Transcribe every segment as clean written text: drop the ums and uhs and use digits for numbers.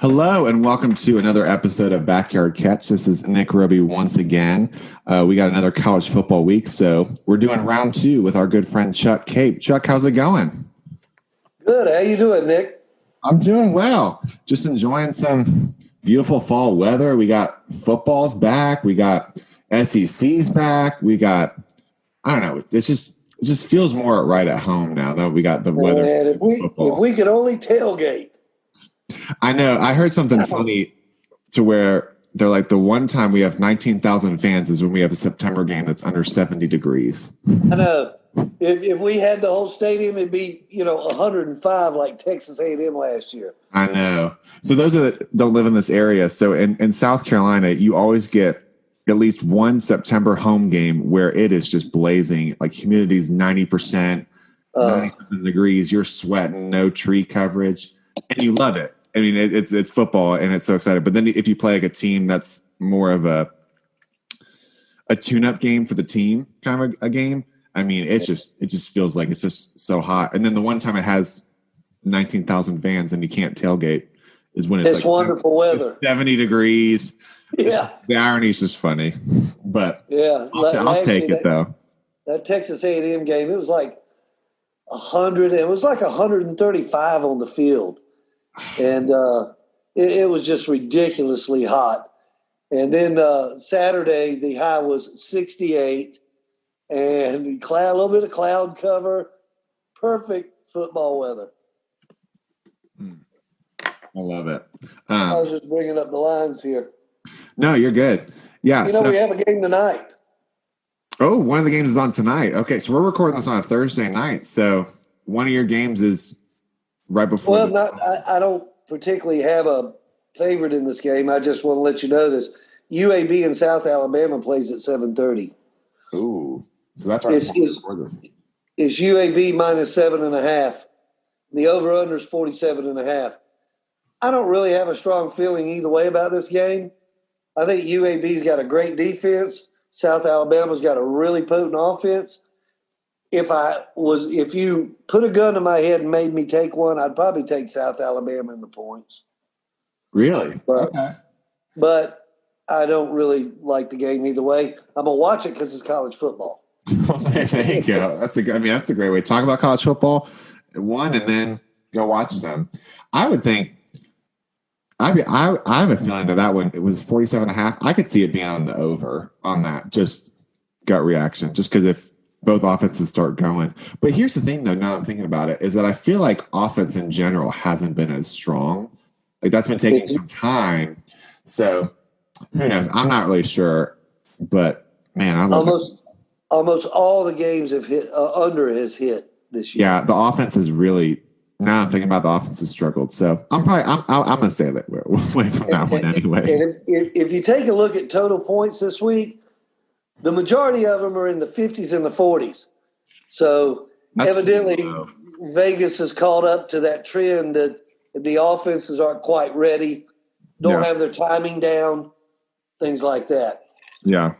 Hello and welcome to another episode of Backyard Catch. This is Nick Roby once again. We got another college football week, so we're doing round two with our good friend Chuck Cape. Chuck, how's it going? Good. How you doing, Nick? I'm doing well. Just enjoying some beautiful fall weather. We got football's back. We got SEC's back. We got, I don't know. It just feels more right at home now that we got the weather. And if we could only tailgate. I know. I heard something funny to where they're like the one time we have 19,000 fans is when we have a September game that's under 70 degrees. I know. If we had the whole stadium, it'd be 105 like Texas A&M last year. I know. So those that don't live in this area. So in South Carolina, you always get at least one September home game where it is just blazing. Like humidity's 90%, 97 degrees. You're sweating, no tree coverage, and you love it. I mean, it's football, and it's so exciting. But then if you play like a team that's more of a tune-up game for the team, kind of a game, I mean, it just feels like it's just so hot. And then the one time it has 19,000 fans and you can't tailgate is when it's like wonderful weather, 70 degrees. Yeah, The irony is just funny, but yeah, I'll take it though. That Texas A&M game, it was like 100. It was like 135 on the field. And it was just ridiculously hot. And then Saturday, the high was 68, and a little bit of cloud cover. Perfect football weather. I love it. I was just bringing up the lines here. No, you're good. Yeah. We have a game tonight. Oh, one of the games is on tonight. Okay, so we're recording this on a Thursday night. So one of your games is right before. Well, I don't particularly have a favorite in this game. I just want to let you know this. UAB in South Alabama plays at 7:30. Ooh, so that's right before this. It's UAB minus 7.5. The over/under is 47.5. I don't really have a strong feeling either way about this game. I think UAB's got a great defense. South Alabama's got a really potent offense. If you put a gun to my head and made me take one, I'd probably take South Alabama in the points. Really? Okay. But I don't really like the game either way. I'm gonna watch it because it's college football. There you go. That's a great way to talk about college football. One, and then go watch some. I would think. I have a feeling that one, it was 47.5. I could see it being on the over on that. Just gut reaction. Just because if both offenses start going. But here's the thing, though, now that I'm thinking about it, is that I feel like offense in general hasn't been as strong. Like, that's been taking some time. So, who knows? I'm not really sure. But, man, I love almost all the games have hit under has hit this year. Yeah, the offense is really – now I'm thinking about the offense has struggled. So, I'm going to stay away from that one anyway. And if you take a look at total points this week, the majority of them are in the 50s and the 40s. So evidently Vegas has caught up to that trend that the offenses aren't quite ready, don't have their timing down, things like that. Yeah.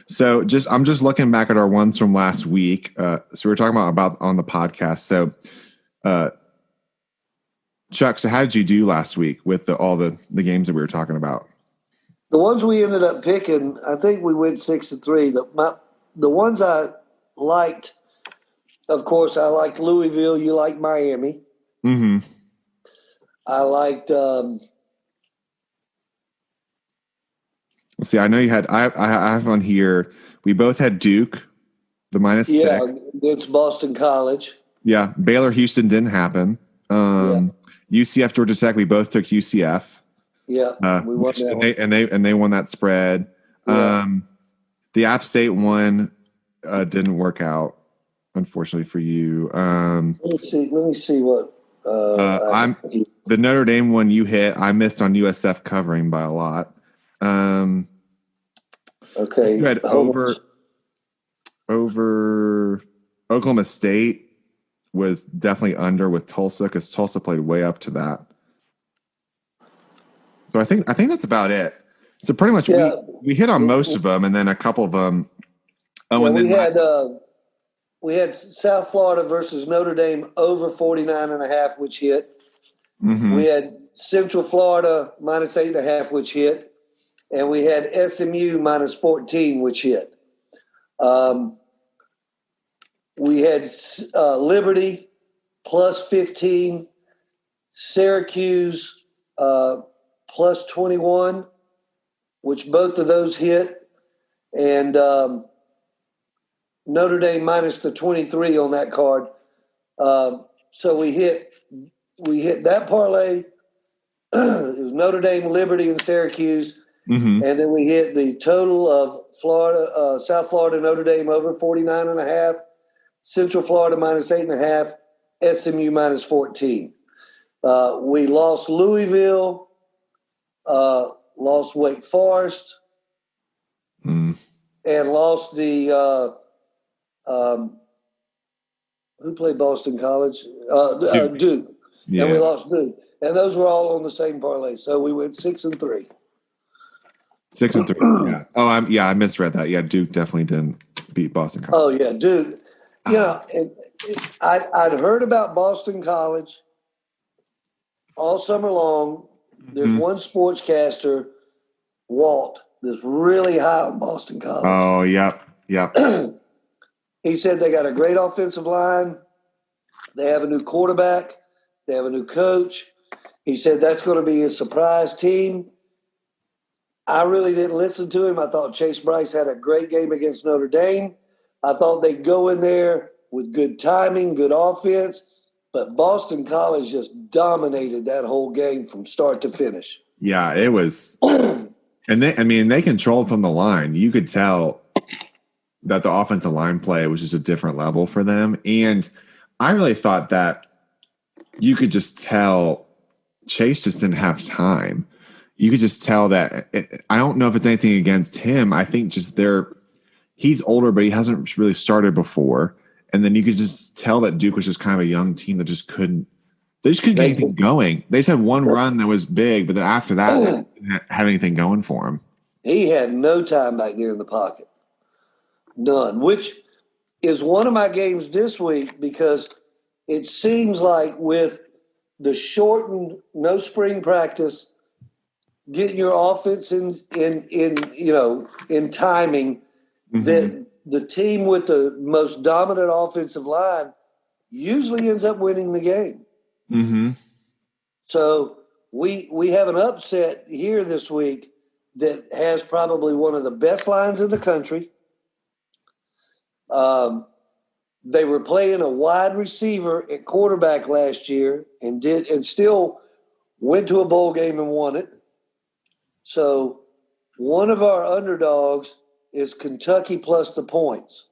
So I'm just looking back at our ones from last week. So we were talking about on the podcast. So Chuck, so how did you do last week with all the games that we were talking about? The ones we ended up picking, I think we went 6-3. The ones I liked, of course, I liked Louisville. You liked Miami. Mm-hmm. I liked. Let's see. I know you had. I have on here. We both had Duke, the minus 6. Yeah, against Boston College. Yeah, Baylor Houston didn't happen. UCF Georgia Tech. We both took UCF. Yeah, we won that and they won that spread. Yeah. The App State one didn't work out, unfortunately for you. Let me see what. The Notre Dame one you hit. I missed on USF covering by a lot. Okay. You had over Oklahoma State was definitely under with Tulsa because Tulsa played way up to that. So I think that's about it. So pretty much we hit on most of them, and then a couple of them. We had we had South Florida versus Notre Dame over 49.5, which hit. Mm-hmm. We had Central Florida minus 8.5, which hit. And we had SMU minus 14, which hit. We had Liberty plus 15, Syracuse plus 21, which both of those hit, and Notre Dame minus the 23 on that card. So we hit that parlay. It was Notre Dame, Liberty, and Syracuse. Mm-hmm. And then we hit the total of Florida, South Florida, Notre Dame over 49.5, Central Florida minus 8.5, SMU minus 14. We lost Louisville, lost Wake Forest, and lost the who played Boston College? Duke. Yeah. And we lost Duke. And those were all on the same parlay. So we went 6-3. 6-3. Yeah. Oh, I misread that. Yeah, Duke definitely didn't beat Boston College. Oh yeah, Duke. I'd heard about Boston College all summer long. There's one sportscaster, Walt, that's really high on Boston College. Oh, yep. He said they got a great offensive line. They have a new quarterback. They have a new coach. He said that's going to be a surprise team. I really didn't listen to him. I thought Chase Bryce had a great game against Notre Dame. I thought they'd go in there with good timing, good offense. But Boston College just dominated that whole game from start to finish. Yeah, it was. And they controlled from the line. You could tell that the offensive line play was just a different level for them. And I really thought that you could just tell Chase just didn't have time. You could just tell that. I don't know if it's anything against him. I think just he's older, but he hasn't really started before. And then you could just tell that Duke was just kind of a young team that just couldn't get anything going. They said one run that was big, but then after that, they didn't have anything going for him. He had no time back there in the pocket. None, which is one of my games this week because it seems like with the shortened, no spring practice, getting your offense in timing, that the team with the most dominant offensive line usually ends up winning the game. Mm-hmm. So we have an upset here this week that has probably one of the best lines in the country. They were playing a wide receiver at quarterback last year and still went to a bowl game and won it. So one of our underdogs is Kentucky plus the points.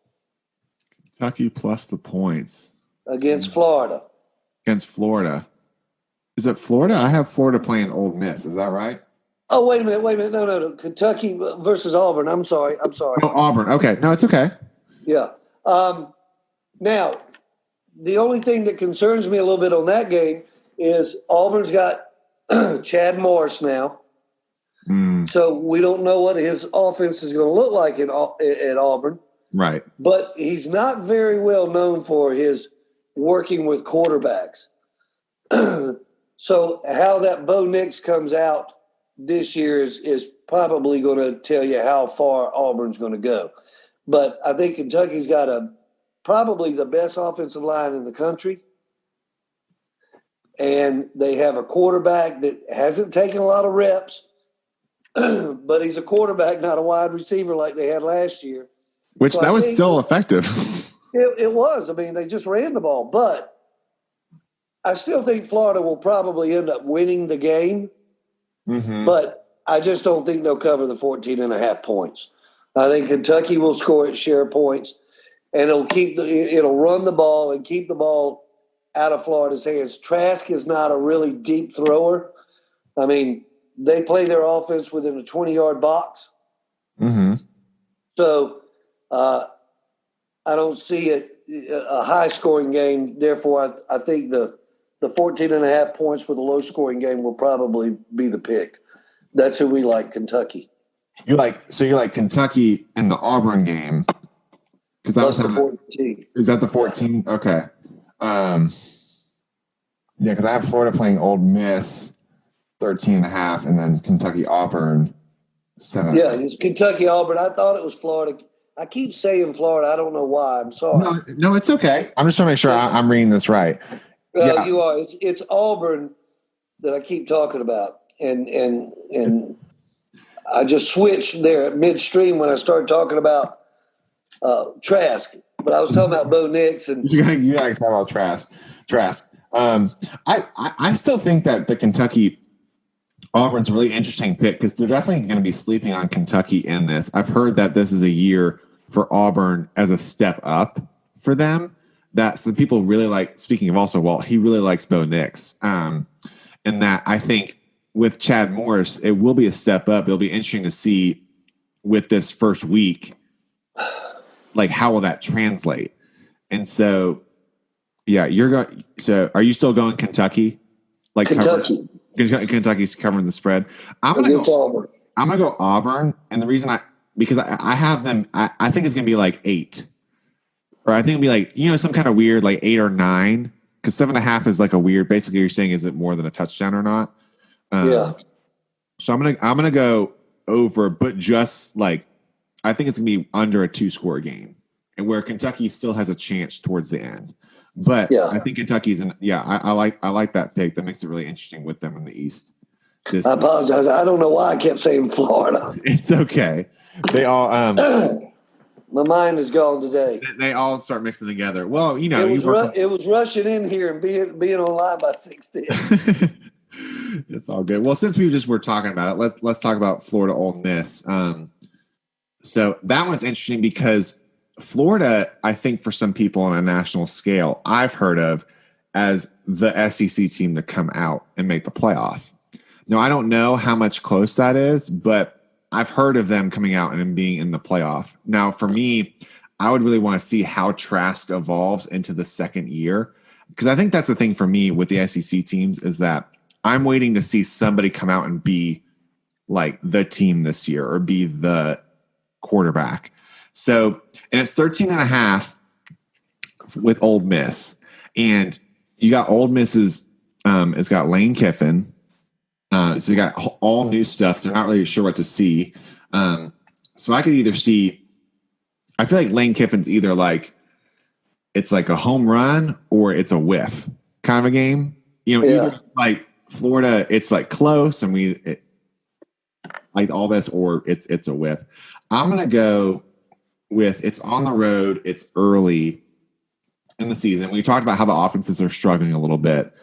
Kentucky plus the points. Against Florida. Against Florida. Is it Florida? I have Florida playing Ole Miss. Is that right? Oh, wait a minute. No. Kentucky versus Auburn. I'm sorry. Oh, Auburn. Okay. No, it's okay. Yeah. Now, the only thing that concerns me a little bit on that game is Auburn's got Chad Morris now. So we don't know what his offense is going to look like at Auburn. Right. But he's not very well known for his working with quarterbacks. So how that Bo Nix comes out this year is probably going to tell you how far Auburn's going to go. But I think Kentucky's got probably the best offensive line in the country. And they have a quarterback that hasn't taken a lot of reps, but he's a quarterback, not a wide receiver like they had last year. Which so that was still effective. It was. I mean, they just ran the ball. But I still think Florida will probably end up winning the game. Mm-hmm. But I just don't think they'll cover the 14.5 points. I think Kentucky will score its share of points, and it'll run the ball and keep the ball out of Florida's hands. Trask is not a really deep thrower. I mean, they play their offense within a 20-yard box. Mm-hmm. So I don't see a high-scoring game. Therefore, I think the 14.5 points for the low-scoring game will probably be the pick. That's who we like, Kentucky. You're like Kentucky in the Auburn game, Because that plus was the 14. is that the 14? Okay. Yeah, because I have Florida playing Ole Miss 13.5, and then Kentucky Auburn 7. Yeah, it's Kentucky Auburn. I thought it was Florida. I keep saying Florida. I don't know why. I'm sorry. No, it's okay. I'm just trying to make sure I'm reading this right. Yeah. You are. It's Auburn that I keep talking about, and I just switched there at midstream when I started talking about Trask, but I was talking about Bo Nix and you guys talk about Trask. I still think that the Kentucky Auburn's a really interesting pick because they're definitely going to be sleeping on Kentucky in this. I've heard that this is a year for Auburn as a step up for them. That some people really like. Speaking of also Walt, he really likes Bo Nix, and that I think with Chad Morris, it will be a step up. It'll be interesting to see with this first week, like how will that translate. And so, yeah, you're going. So, are you still going Kentucky? Like Kentucky. Kentucky's covering the spread. I'm gonna go Auburn, and the reason because I have them. I think it's gonna be like 8, or I think it'll be like some kind of weird like 8 or 9 because 7.5 is like a weird. Basically, you're saying is it more than a touchdown or not? Yeah. So I'm gonna go over, but just like I think it's gonna be under a 2-score game, and where Kentucky still has a chance towards the end. But yeah. I think Kentucky's I like that pick. That makes it really interesting with them in the East. I apologize. I don't know why I kept saying Florida. It's okay. They all my mind is gone today. They all start mixing together. Well, it was rushing in here and being online by 6:10. It's all good. Well, since we're talking about it, let's talk about Florida Ole Miss. So that one's interesting because Florida, I think for some people on a national scale, I've heard of as the SEC team to come out and make the playoff. Now, I don't know how much close that is, but I've heard of them coming out and being in the playoff. Now, for me, I would really want to see how Trask evolves into the second year because I think that's the thing for me with the SEC teams is that I'm waiting to see somebody come out and be like the team this year or be the quarterback. So, and it's 13.5 with Ole Miss. And you got Ole Miss's, it's got Lane Kiffin. So you got all new stuff. So they're not really sure what to see. So I could either see, I feel like Lane Kiffin's either like, it's like a home run or it's a whiff kind of a game. Either like Florida, it's like close and like all this, or it's a whiff. I'm going to go with it's on the road. It's early in the season. We talked about how the offenses are struggling a little bit.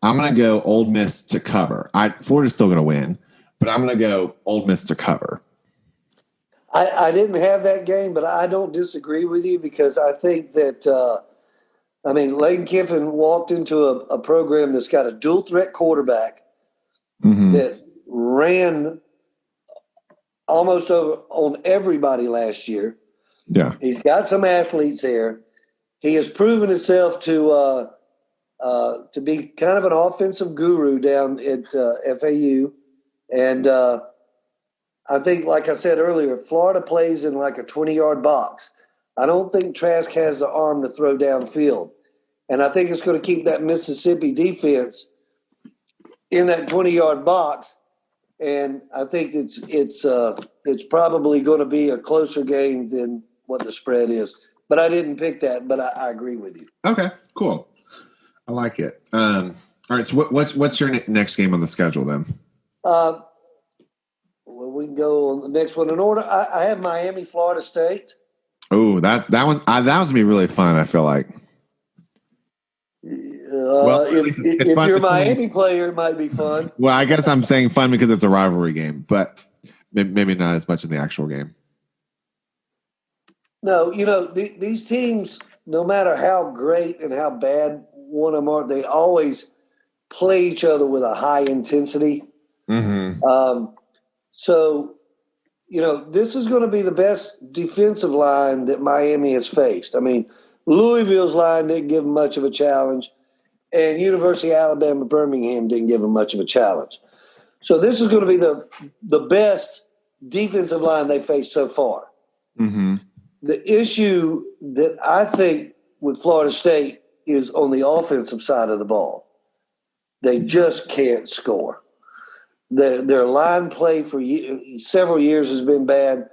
I'm going to go Ole Miss to cover. Florida's still going to win, but I'm going to go Ole Miss to cover. I didn't have that game, but I don't disagree with you because I think that, Lane Kiffin walked into a program that's got a dual threat quarterback that ran almost over on everybody last year. Yeah. He's got some athletes there. He has proven himself to be kind of an offensive guru down at FAU. And I think, like I said earlier, Florida plays in like a 20-yard box. I don't think Trask has the arm to throw downfield. And I think it's going to keep that Mississippi defense in that 20-yard box. And I think it's probably going to be a closer game than what the spread is. But I didn't pick that, but I agree with you. Okay, cool. I like it. All right, so what's your next game on the schedule then? Well, we can go on the next one in order. I have Miami, Florida State. Oh, that one's going to be really fun, I feel like. If you're a Miami player, it might be fun. Well, I guess I'm saying fun because it's a rivalry game, but maybe not as much in the actual game. No, these teams, no matter how great and how bad one of them are, they always play each other with a high intensity. Mm-hmm. So, this is going to be the best defensive line that Miami has faced. I mean, Louisville's line didn't give them much of a challenge, and University of Alabama Birmingham didn't give them much of a challenge. So this is going to be the best defensive line they faced so far. Mm-hmm. The issue that I think with Florida State is on the offensive side of the ball. They just can't score. Their line play for several years has been bad.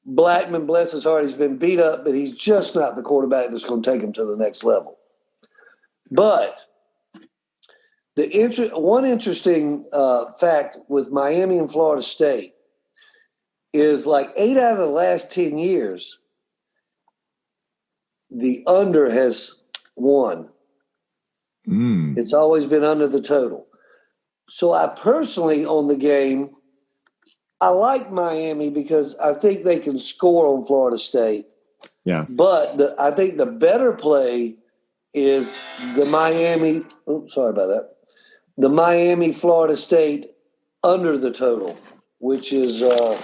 Blackman, bless his heart, he's been beat up, but he's just not the quarterback that's going to take him to the next level. But one interesting fact with Miami and Florida State is like 8 out of the last 10 years, the under has won. It's always been under the total. So I personally, on the game, I like Miami because I think they can score on Florida State. Yeah. But I think the better play is the Miami – sorry about that. The Miami-Florida State under the total, which is I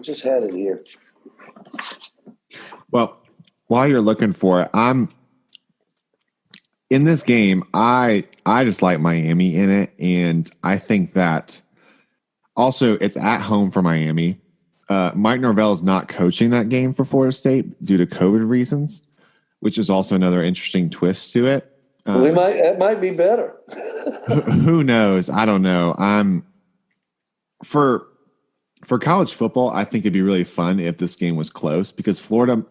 just had it here. Well, while you're looking for it, in this game, I just like Miami in it, and I think that also it's at home for Miami. Mike Norvell is not coaching that game for Florida State due to COVID reasons, which is also another interesting twist to it. It might be better. Who knows? I don't know. For college football, I think it'd be really fun if this game was close because Florida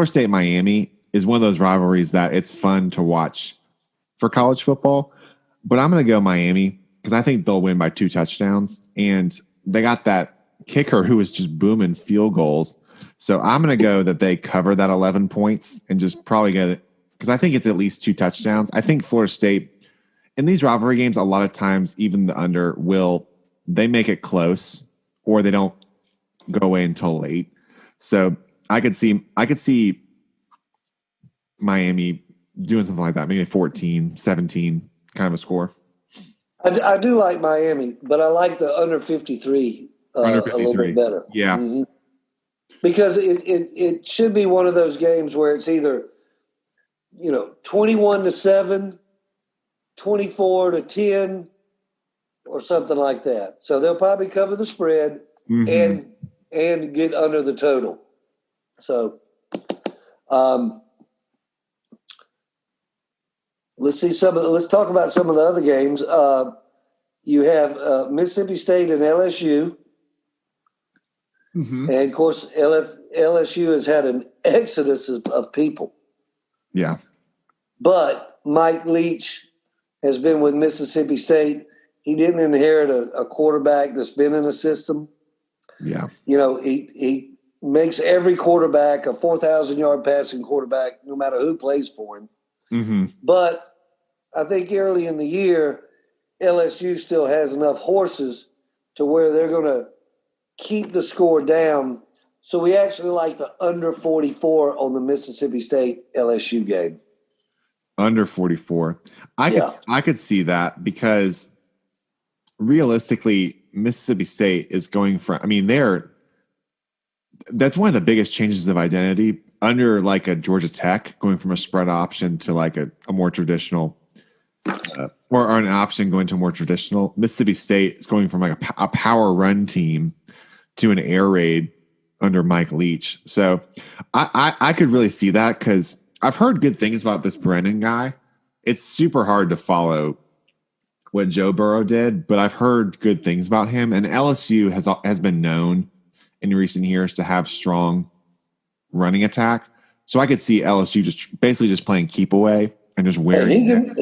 State Miami is one of those rivalries that it's fun to watch for college football. But I'm going to go Miami because I think they'll win by 2 touchdowns. And they got that kicker who is just booming field goals. So I'm going to go that they cover that 11 points and just probably get it because I think it's at least 2 touchdowns. I think Florida State, in these rivalry games, a lot of times even the under they make it close or they don't go away until late. So I could see Miami doing something like that, maybe 14, 17 kind of a score. I do like Miami, but I like the under 53, a little bit better. Yeah. Mm-hmm. Because it should be one of those games where it's either, 21-7, 24-10, or something like that. So they'll probably cover the spread and get under the total. So let's talk about some of the other games. You have Mississippi State and LSU. And of course, LSU has had an exodus of people. Yeah. But Mike Leach has been with Mississippi State. He didn't inherit a quarterback that's been in a system. Yeah. He makes every quarterback a 4,000-yard passing quarterback, no matter who plays for him. Mm-hmm. But I think early in the year, LSU still has enough horses to where they're going to keep the score down. So we actually like the under 44 on the Mississippi State LSU game. Under 44. I could see that because realistically, Mississippi State is going from, that's one of the biggest changes of identity under like a Georgia Tech going from a spread option to like a more traditional or an option going to more traditional. Mississippi State is going from like a power run team to an air raid under Mike Leach. So I could really see that because I've heard good things about this Brennan guy. It's super hard to follow what Joe Burrow did, but I've heard good things about him. And LSU has been known in recent years to have strong running attack. So I could see LSU just playing keep away and just wearing.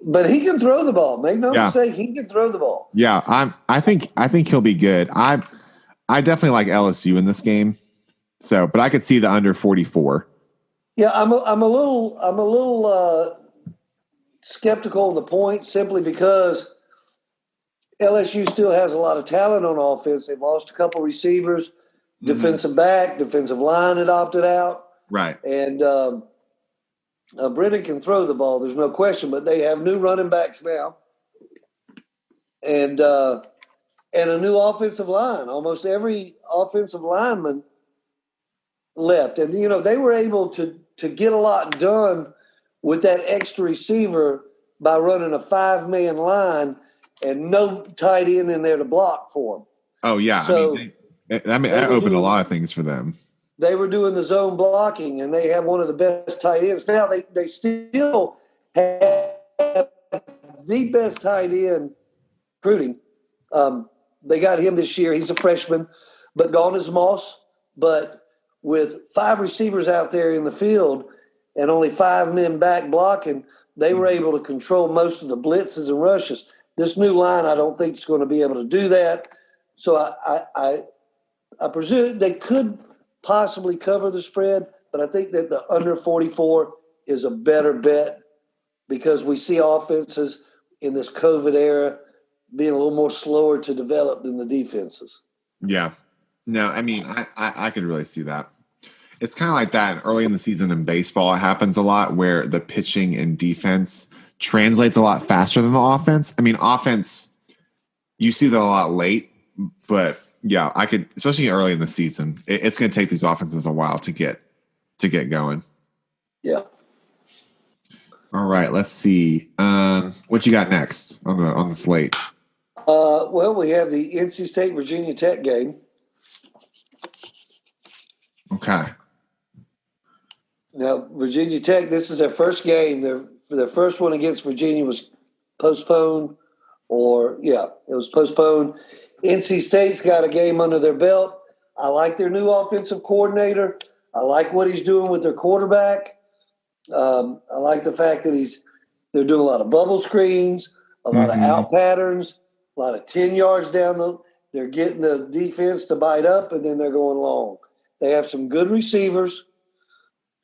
But he can throw the ball. Make no mistake, he can throw the ball. Yeah, I think he'll be good. I definitely like LSU in this game. So, but I could see the under 44. Yeah, I'm a little skeptical of the point simply because LSU still has a lot of talent on offense. They've lost a couple receivers, defensive back, defensive line had opted out. Right. And Brennan can throw the ball, there's no question, but they have new running backs now. And a new offensive line. Almost every offensive lineman left. And, they were able to get a lot done with that extra receiver by running a 5-man line and no tight end in there to block for them. Oh, yeah. So, that opened a lot of things for them. they were doing the zone blocking, and they have one of the best tight ends. Now they still have the best tight end recruiting. They got him this year. He's a freshman, but gone is Moss. But with 5 receivers out there in the field and only 5 men back blocking, they were able to control most of the blitzes and rushes. This new line, I don't think is going to be able to do that. So I presume they could possibly cover the spread, but I think that the under 44 is a better bet because we see offenses in this COVID era being a little more slower to develop than the defenses. Yeah. No, I mean, I could really see that. It's kind of like that early in the season in baseball. It happens a lot where the pitching and defense translates a lot faster than the offense. I mean, offense, you see that a lot late, but yeah, I could, especially early in the season, it's going to take these offenses a while to get going. Yeah. All right, let's see. What you got next on the slate? Well, we have the NC State Virginia Tech game. Okay. Now, Virginia Tech, this is their first game. Their first one against Virginia was postponed, it was postponed. NC State's got a game under their belt. I like their new offensive coordinator. I like what he's doing with their quarterback. I like the fact that they're doing a lot of bubble screens, a lot of out patterns, a lot of 10 yards down they're getting the defense to bite up, and then they're going long. They have some good receivers.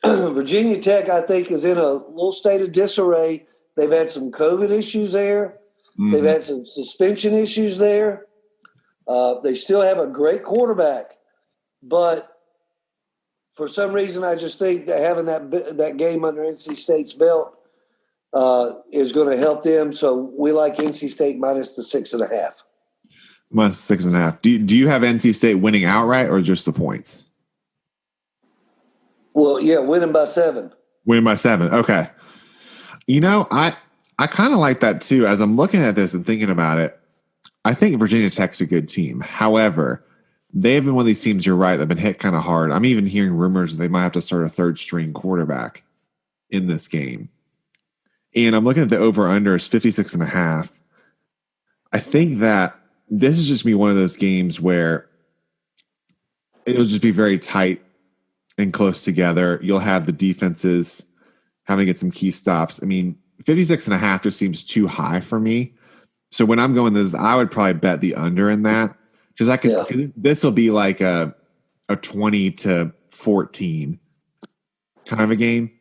Virginia Tech, I think, is in a little state of disarray. They've had some COVID issues there. Mm-hmm. They've had some suspension issues there. They still have a great quarterback. But for some reason, I just think that having that game under NC State's belt is going to help them. So we like NC State minus the 6.5. Minus 6.5. Do you have NC State winning outright or just the points? Well, yeah, winning by 7. Winning by 7. Okay. You know, I kind of like that too. As I'm looking at this and thinking about it, I think Virginia Tech's a good team. However, they've been one of these teams, you're right, that have been hit kind of hard. I'm even hearing rumors that they might have to start a third-string quarterback in this game. And I'm looking at the over-under is 56.5. I think that this is just be one of those games where it'll just be very tight and close together. You'll have the defenses having to get some key stops. I mean, 56.5 just seems too high for me. So when I'm going this, I would probably bet the under in that because I could see this will be like a 20-14 kind of a game.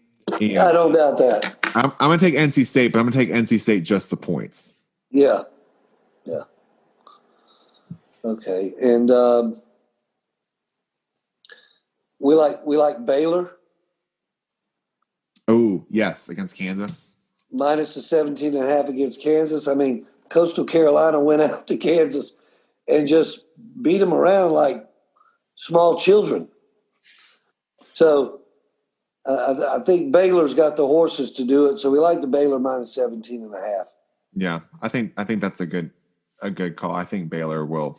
And I don't doubt that. I'm going to take NC State, but I'm going to take NC State just the points. Yeah. Yeah. Okay. And we like Baylor. Oh, yes, against Kansas. Minus the 17.5 against Kansas. I mean, Coastal Carolina went out to Kansas and just beat them around like small children. So I think Baylor's got the horses to do it. So we like the Baylor minus 17.5. Yeah, I think that's a good call. I think Baylor will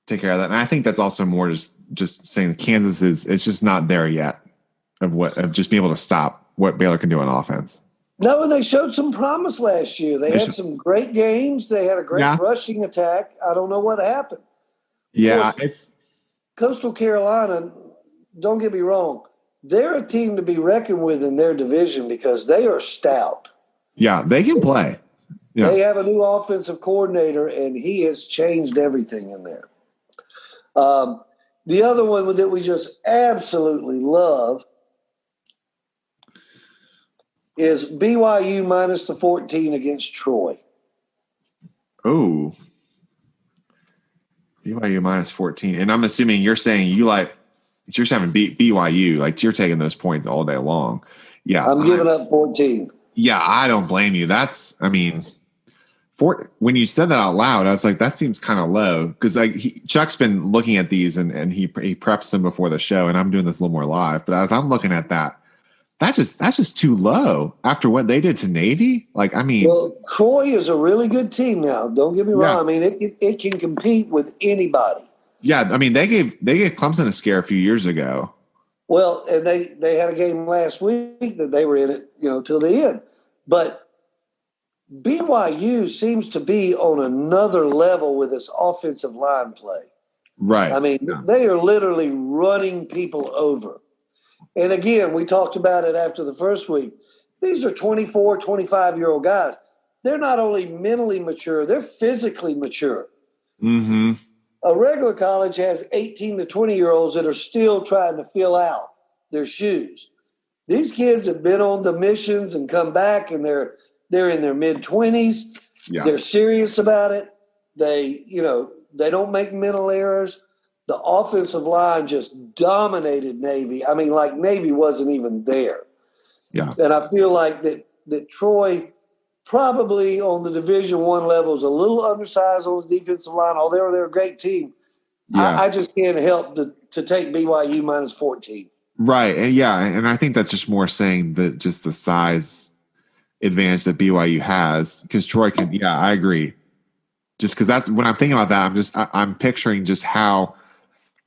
take care of that. And I think that's also more just saying that Kansas it's just not there yet of just being able to stop what Baylor can do on offense. No, and they showed some promise last year. They had some great games. They had a great rushing attack. I don't know what happened. Yeah, it's Coastal Carolina. Don't get me wrong; they're a team to be reckoned with in their division because they are stout. Yeah, they can play. Yeah. They have a new offensive coordinator, and he has changed everything in there. The other one that we just absolutely love is BYU minus the 14 against Troy. Oh, BYU minus 14. And I'm assuming you're saying you're having BYU, like you're taking those points all day long. Yeah. I'm giving up 14. Yeah, I don't blame you. When you said that out loud, I was like, that seems kind of low because Chuck's been looking at these and he preps them before the show, and I'm doing this a little more live. But as I'm looking at that, that's just too low after what they did to Navy. Well, Troy is a really good team now. Don't get me wrong. I mean, it can compete with anybody. Yeah, I mean they gave Clemson a scare a few years ago. Well, and they had a game last week that they were in it, till the end. But BYU seems to be on another level with its offensive line play. Right. I mean, they are literally running people over. And again, we talked about it after the first week. These are 24, 25-year-old guys. They're not only mentally mature, they're physically mature. Mm-hmm. A regular college has 18 to 20-year-olds that are still trying to fill out their shoes. These kids have been on the missions and come back, and they're in their mid-20s. Yeah. They're serious about it. They don't make mental errors. The offensive line just dominated Navy. I mean, like Navy wasn't even there. Yeah. And I feel like that Troy probably on the Division I level is a little undersized on the defensive line, although they're a great team. Yeah. I just can't help to take BYU minus 14. Right. And I think that's just more saying that just the size advantage that BYU has, because Troy can. Yeah, I agree. Just because that's when I'm thinking about that, I'm picturing just how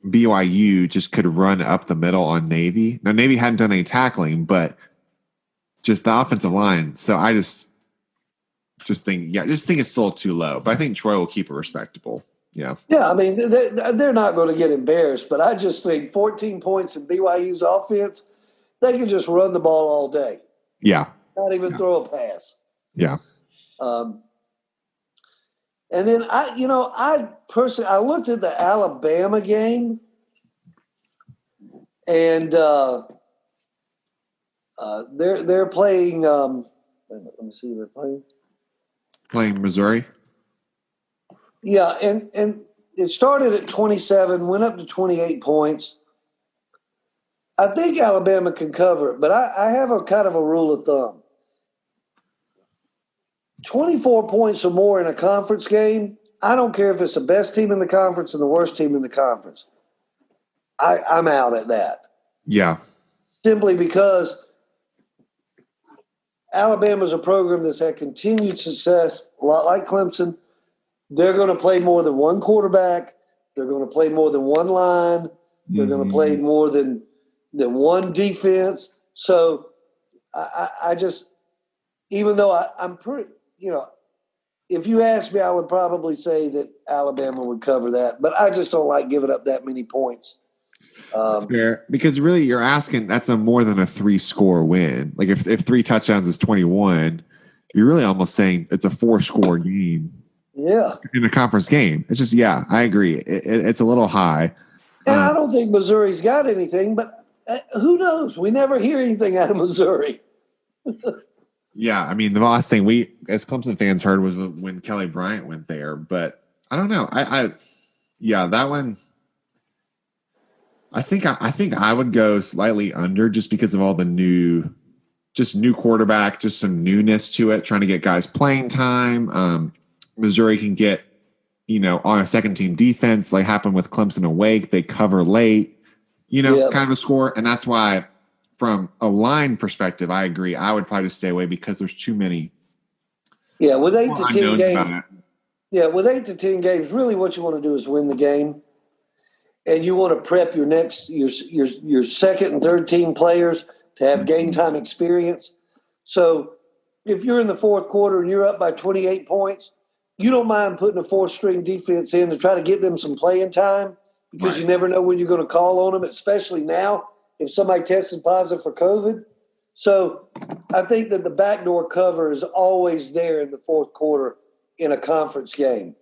BYU just could run up the middle on Navy. Now Navy hadn't done any tackling, but just the offensive line. So I just think it's still too low. But I think Troy will keep it respectable. Yeah. Yeah, I mean, they're not going to get embarrassed, but I just think 14 points in BYU's offense, they can just run the ball all day. Yeah. Not even throw a pass. Yeah. And then I personally looked at the Alabama game, and they're playing. Let me see who they're playing. Playing Missouri. Yeah, and it started at 27, went up to 28 points. I think Alabama can cover it, but I have a kind of a rule of thumb. 24 points or more in a conference game, I don't care if it's the best team in the conference and the worst team in the conference. I'm out at that. Yeah. Simply because Alabama's a program that's had continued success, a lot like Clemson. They're going to play more than one quarterback. They're going to play more than one line. They're going to play more than one defense. So I just, even though I'm pretty, if you ask me, I would probably say that Alabama would cover that. But I just don't like giving up that many points. Fair, because really you're asking, that's a more than a 3-score win. Like if 3 touchdowns is 21, you're really almost saying it's a 4-score game. Yeah. In a conference game. It's just, yeah, I agree. It's a little high. And I don't think Missouri's got anything, but who knows? We never hear anything out of Missouri. Yeah, I mean, the last thing we, as Clemson fans, heard was when Kelly Bryant went there. But I don't know. That one, I think I would go slightly under just because of all the new quarterback, just some newness to it, trying to get guys playing time. Missouri can get, on a second team defense, like happened with Clemson and Wake. They cover late, kind of a score. And that's why, from a line perspective, I agree. I would probably just stay away because there's too many. Yeah, with 8 to 10 games. Yeah, with 8 to 10 games, really what you want to do is win the game. And you want to prep your second and third team players to have game time experience. So if you're in the fourth quarter and you're up by 28 points, you don't mind putting a 4th-string defense in to try to get them some playing time because you never know when you're going to call on them, especially now if somebody tested positive for COVID. So I think that the backdoor cover is always there in the fourth quarter in a conference game.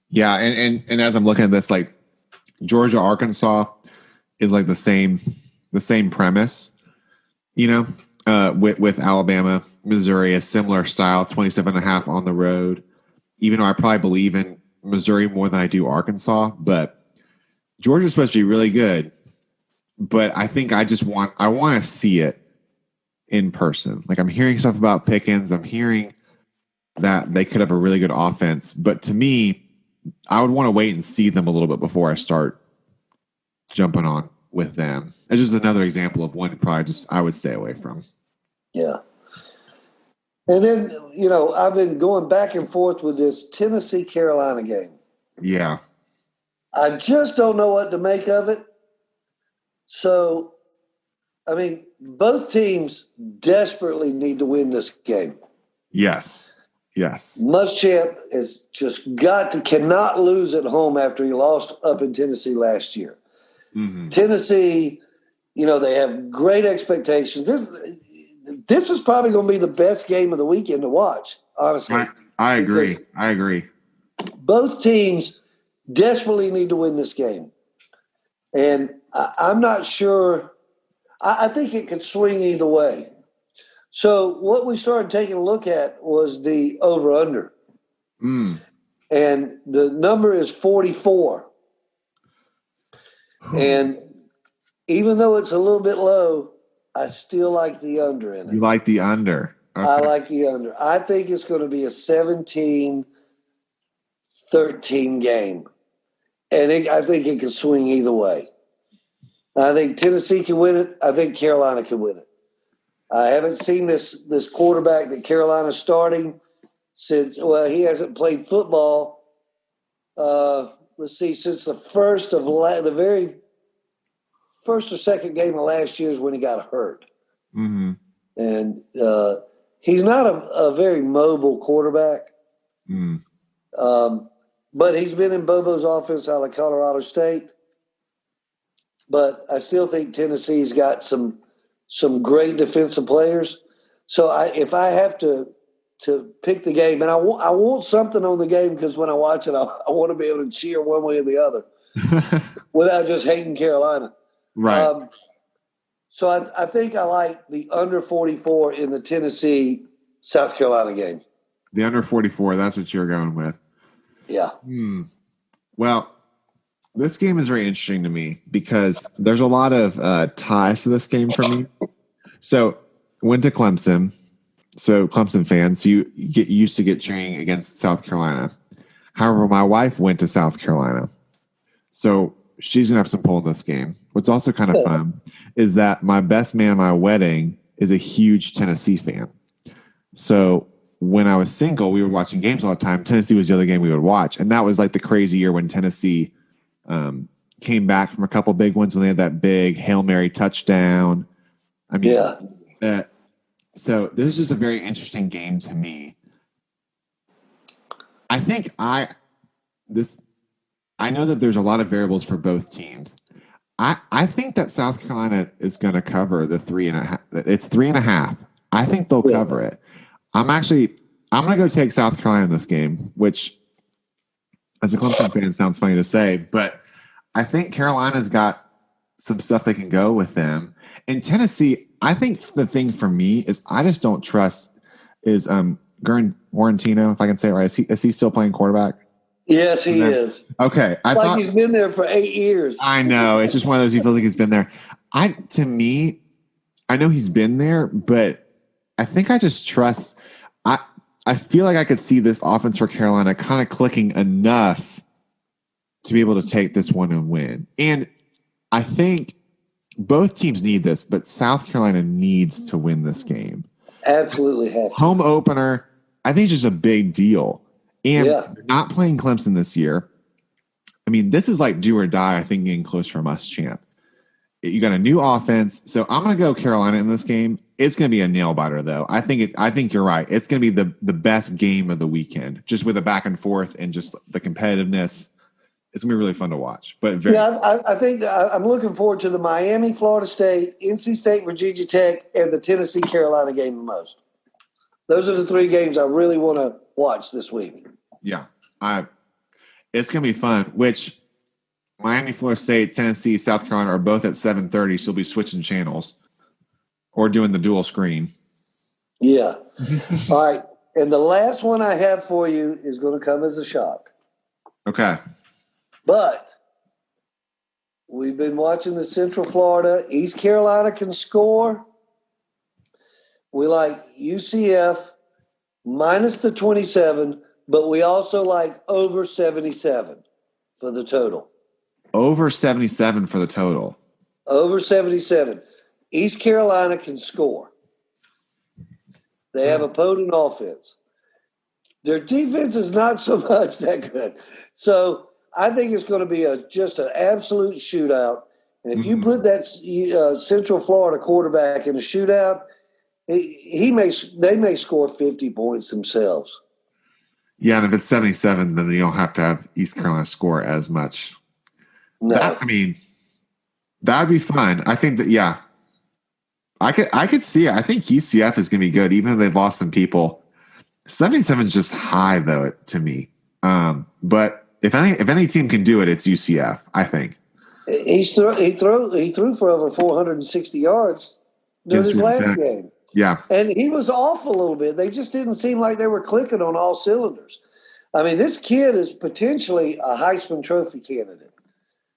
Yeah, and as I'm looking at this, like Georgia, Arkansas is like the same premise, with Alabama, Missouri, a similar style, 27.5 on the road. Even though I probably believe in Missouri more than I do Arkansas, but Georgia's supposed to be really good. But I think I want to see it in person. Like I'm hearing stuff about Pickens. I'm hearing that they could have a really good offense. But to me, I would want to wait and see them a little bit before I start jumping on with them. It's just another example of one probably I would stay away from. Yeah. And then, I've been going back and forth with this Tennessee-Carolina game. Yeah. I just don't know what to make of it. So, both teams desperately need to win this game. Yes. Muschamp has just cannot lose at home after he lost up in Tennessee last year. Mm-hmm. Tennessee, they have great expectations. This is probably going to be the best game of the weekend to watch, honestly. I agree. Both teams desperately need to win this game. And I'm not sure. I think it could swing either way. So what we started taking a look at was the over-under. Mm. And the number is 44. And even though it's a little bit low, I still like the under in it. You like the under? Okay. I like the under. I think it's going to be a 17-13 game. And I think it can swing either way. I think Tennessee can win it. I think Carolina can win it. I haven't seen this quarterback that Carolina's starting since, he hasn't played football. Since the very first or second game of last year is when he got hurt. Mm-hmm. And he's not a very mobile quarterback. Mm. But he's been in Bobo's offense out of Colorado State. But I still think Tennessee's got some great defensive players. So if I have to pick the game, and I want something on the game because when I watch it, I want to be able to cheer one way or the other without just hating Carolina. Right. So I think I like the under 44 in the Tennessee-South Carolina game. The under 44, that's what you're going with. Yeah. Well, this game is very interesting to me because there's a lot of ties to this game for me. So, went to Clemson. So, Clemson fans, you get used to cheering against South Carolina. However, my wife went to South Carolina. So, she's going to have some pull in this game. What's also kind of fun is that my best man at my wedding is a huge Tennessee fan. So, when I was single, we were watching games all the time. Tennessee was the other game we would watch. And that was like the crazy year when Tennessee came back from a couple big ones when they had that big Hail Mary touchdown. So this is just a very interesting game to me. I think I know that there's a lot of variables for both teams. I think that South Carolina is going to cover the 3.5. It's 3.5. I think they'll cover it. I'm going to go take South Carolina in this game, which as a Clemson fan sounds funny to say, but I think Carolina's got some stuff they can go with them. In Tennessee, I think the thing for me is I just don't trust is Gurn Warrantino, if I can say it right. Is he still playing quarterback? Yes, he is. Okay. I thought he's been there for 8 years. I know. It's just one of those, he feels like he's been there. To me, I know he's been there, but I think I just trust. I feel like I could see this offense for Carolina kind of clicking enough to be able to take this one and win. And I think both teams need this, but South Carolina needs to win this game. Absolutely have to. Home opener, I think, is just a big deal. And not playing Clemson this year, I mean, this is like do or die, I think, getting close from Muschamp. You got a new offense, so I'm going to go Carolina in this game. It's going to be a nail biter, though. I think you're right. It's going to be the best game of the weekend, just with a back and forth and just the competitiveness. It's going to be really fun to watch. But I think I'm looking forward to the Miami, Florida State, NC State, Virginia Tech, and the Tennessee Carolina game the most. Those are the three games I really want to watch this week. Yeah, it's going to be fun. Which Miami, Florida State, Tennessee, South Carolina are both at 7:30. So we'll be switching channels or doing the dual screen. Yeah. All right. And the last one I have for you is going to come as a shock. Okay. But we've been watching the Central Florida. East Carolina can score. We like UCF minus the 27, but we also like over 77 for the total. Over 77 for the total. Over 77. East Carolina can score. They have a potent offense. Their defense is not so much that good. So I think it's going to be just an absolute shootout. And if you put that Central Florida quarterback in a shootout, they may score 50 points themselves. Yeah, and if it's 77, then you don't have to have East Carolina score as much. No. That'd be fun. I think that, yeah. I could see it. I think UCF is going to be good, even though they've lost some people. 77 is just high, though, to me. But if any team can do it, it's UCF, I think. He threw for over 460 yards during his last game. Yeah. And he was off a little bit. They just didn't seem like they were clicking on all cylinders. I mean, this kid is potentially a Heisman Trophy candidate.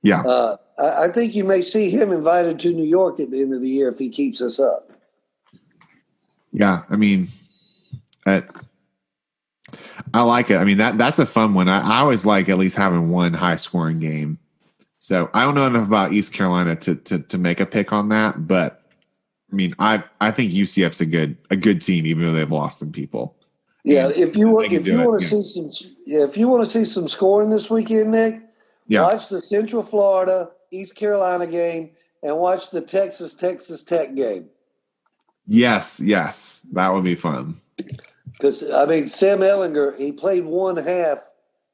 Yeah. I think you may see him invited to New York at the end of the year if he keeps us up. Yeah. I mean, I like it. I mean, that's a fun one. I always like at least having one high-scoring game. So I don't know enough about East Carolina to make a pick on that, but I mean, I think UCF's a good team, even though they've lost some people. Yeah, if you want to see some scoring this weekend, Nick, watch the Central Florida East Carolina game and watch the Texas Tech game. Yes, that would be fun. Because I mean, Sam Ehlinger, he played one half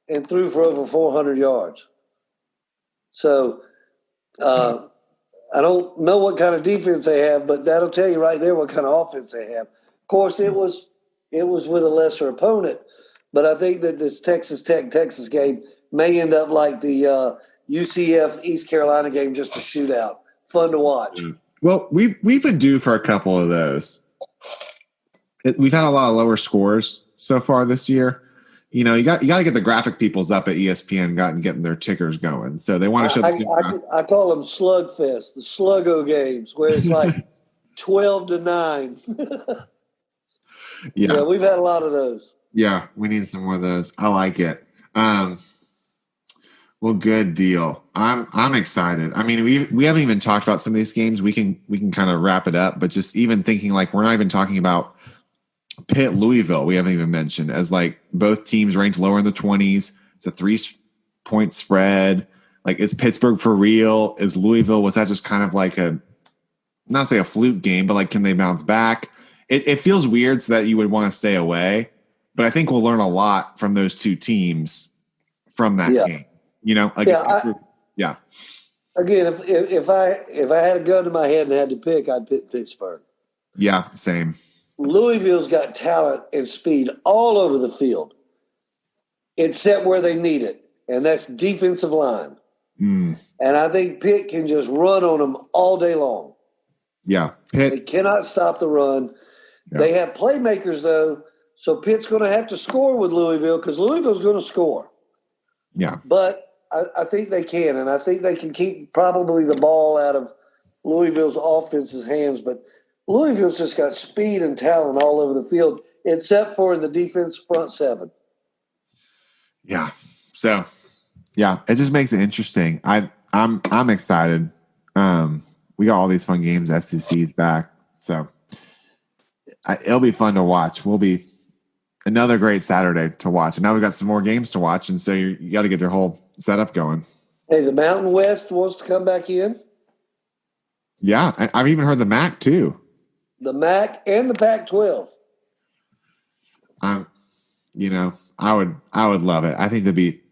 and threw for over 400 yards. So I don't know what kind of defense they have, but that'll tell you right there what kind of offense they have. Of course, it was with a lesser opponent, but I think that this Texas game may end up like the UCF East Carolina game, just a shootout, fun to watch. Well, we've been due for a couple of those. We've had a lot of lower scores so far this year. You know, you got to get the graphic peoples up at ESPN getting their tickers going. So they want to show. I call them slugfest, the sluggo games, where it's like 12-9. Yeah, we've had a lot of those. Yeah, we need some more of those. I like it. Well, good deal. I'm excited. I mean, we haven't even talked about some of these games. We can kind of wrap it up, but just even thinking like we're not even talking about Pitt, Louisville, we haven't even mentioned as like both teams ranked lower in the 20s. It's a 3-point spread. Like, is Pittsburgh for real? Is Louisville, was that just kind of like not say a fluke game, but like, can they bounce back? It feels weird so that you would want to stay away, but I think we'll learn a lot from those two teams from that game. You know, like, Again, if I had a gun to my head and had to pick, I'd pick Pittsburgh. Yeah, same. Louisville's got talent and speed all over the field, except where they need it, and that's defensive line. And I think Pitt can just run on them all day long. Yeah, They cannot stop the run. Yeah. They have playmakers, though, so Pitt's going to have to score with Louisville because Louisville's going to score. Yeah. But I think they can, and I think they can keep probably the ball out of Louisville's offense's hands, but Louisville's just got speed and talent all over the field, except for in the defense front seven. Yeah. So, yeah, it just makes it interesting. I'm excited. We got all these fun games. SEC's back, so it'll be fun to watch. Will be another great Saturday to watch. And now we've got some more games to watch, and so you got to get your whole setup going. Hey, the Mountain West wants to come back in. Yeah, I've even heard the MAC too. The MAC and the Pac-12. You know, I would love it. I think that'd be.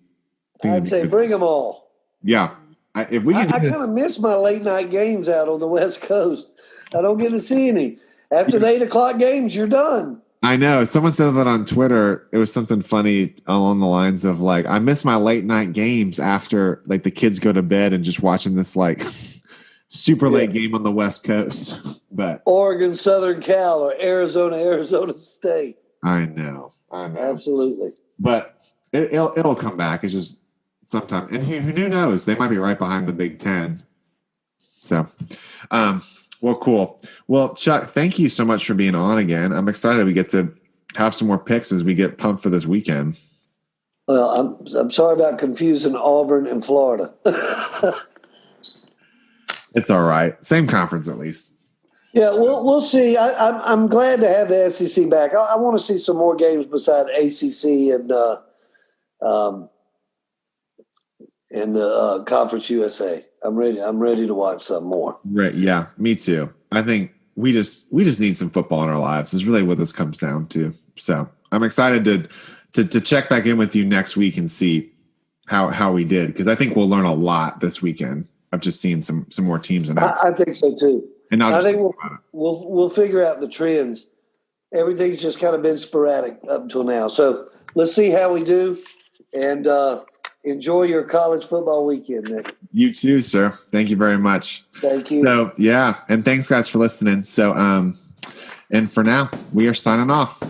I'd say bring them all. Yeah, if we. I kind of miss my late night games out on the West Coast. I don't get to see any. After the 8:00 games, you're done. I know. Someone said that on Twitter. It was something funny along the lines of like, I miss my late night games after like the kids go to bed and just watching this like super late game on the West Coast. But Oregon, Southern Cal, or Arizona State. I know. Absolutely. But it'll come back. It's just sometime. And who knows? They might be right behind the Big Ten. So, well, cool. Well, Chuck, thank you so much for being on again. I'm excited we get to have some more picks as we get pumped for this weekend. Well, I'm sorry about confusing Auburn and Florida. It's all right. Same conference, at least. Yeah, we'll see. I'm glad to have the SEC back. I want to see some more games beside ACC and the Conference USA. I'm ready to watch some more. Right? Yeah, me too. I think we just need some football in our lives. Is really what this comes down to. So I'm excited to check back in with you next week and see how we did, because I think we'll learn a lot this weekend of just seeing some more teams in I think so too. And I think we'll figure out the trends. Everything's just kind of been sporadic up until now. So let's see how we do, and enjoy your college football weekend, Nick. You too, sir. Thank you very much. Thank you. So yeah, and thanks guys for listening. So and for now, we are signing off.